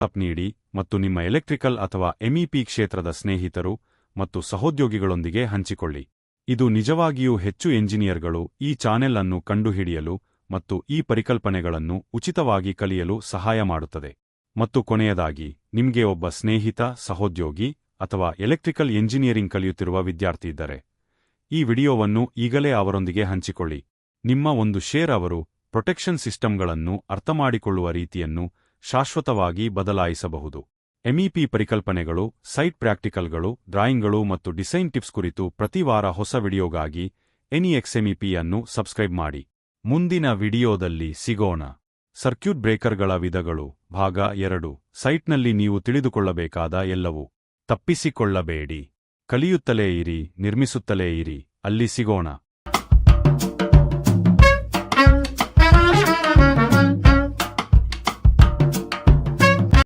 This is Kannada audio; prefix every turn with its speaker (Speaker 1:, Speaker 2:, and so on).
Speaker 1: ಅಪ್ ನೀಡಿ ಮತ್ತು ನಿಮ್ಮ ಎಲೆಕ್ಟ್ರಿಕಲ್ ಅಥವಾ ಎಂಇಪಿ ಕ್ಷೇತ್ರದ ಸ್ನೇಹಿತರು ಮತ್ತು ಸಹೋದ್ಯೋಗಿಗಳೊಂದಿಗೆ ಹಂಚಿಕೊಳ್ಳಿ. ಇದು ನಿಜವಾಗಿಯೂ ಹೆಚ್ಚು ಎಂಜಿನಿಯರ್ಗಳು ಈ ಚಾನೆಲ್ ಅನ್ನು ಕಂಡುಹಿಡಿಯಲು ಮತ್ತು ಈ ಪರಿಕಲ್ಪನೆಗಳನ್ನು ಉಚಿತವಾಗಿ ಕಲಿಯಲು ಸಹಾಯ ಮಾಡುತ್ತದೆ. ಮತ್ತು ಕೊನೆಯದಾಗಿ, ನಿಮಗೆ ಒಬ್ಬ ಸ್ನೇಹಿತ, ಸಹೋದ್ಯೋಗಿ ಅಥವಾ ಎಲೆಕ್ಟ್ರಿಕಲ್ ಎಂಜಿನಿಯರಿಂಗ್ ಕಲಿಯುತ್ತಿರುವ ವಿದ್ಯಾರ್ಥಿ ಇದ್ದರೆ, ಈ ವಿಡಿಯೋವನ್ನು ಈಗಲೇ ಅವರೊಂದಿಗೆ ಹಂಚಿಕೊಳ್ಳಿ. ನಿಮ್ಮ ಒಂದು ಶೇರ್ ಅವರು ಪ್ರೊಟೆಕ್ಷನ್ ಸಿಸ್ಟಮ್ಗಳನ್ನು ಅರ್ಥಮಾಡಿಕೊಳ್ಳುವ ರೀತಿಯನ್ನು ಶಾಶ್ವತವಾಗಿ ಬದಲಾಯಿಸಬಹುದು. ಎಂಇಪಿ ಪರಿಕಲ್ಪನೆಗಳು, ಸೈಟ್ ಪ್ರಾಕ್ಟಿಕಲ್ಗಳು, ಡ್ರಾಯಿಂಗ್ಗಳು ಮತ್ತು ಡಿಸೈನ್ ಟಿಪ್ಸ್ ಕುರಿತು ಪ್ರತಿ ವಾರ ಹೊಸ ವಿಡಿಯೋಗಾಗಿ ಎನ್ಇಎಕ್ಸ್ಎಂಇಪಿ ಅನ್ನು ಸಬ್ಸ್ಕ್ರೈಬ್ ಮಾಡಿ. ಮುಂದಿನ ವಿಡಿಯೋದಲ್ಲಿ ಸಿಗೋಣ. ಸರ್ಕ್ಯೂಟ್ ಬ್ರೇಕರ್ಗಳ ವಿಧಗಳು ಭಾಗ 2. ಸೈಟ್ನಲ್ಲಿ ನೀವು ತಿಳಿದುಕೊಳ್ಳಬೇಕಾದ ಎಲ್ಲವೂ. ತಪ್ಪಿಸಿಕೊಳ್ಳಬೇಡಿ. ಕಲಿಯುತ್ತಲೇ ಇರಿ, ನಿರ್ಮಿಸುತ್ತಲೇ ಇರಿ. ಅಲ್ಲಿ ಸಿಗೋಣ.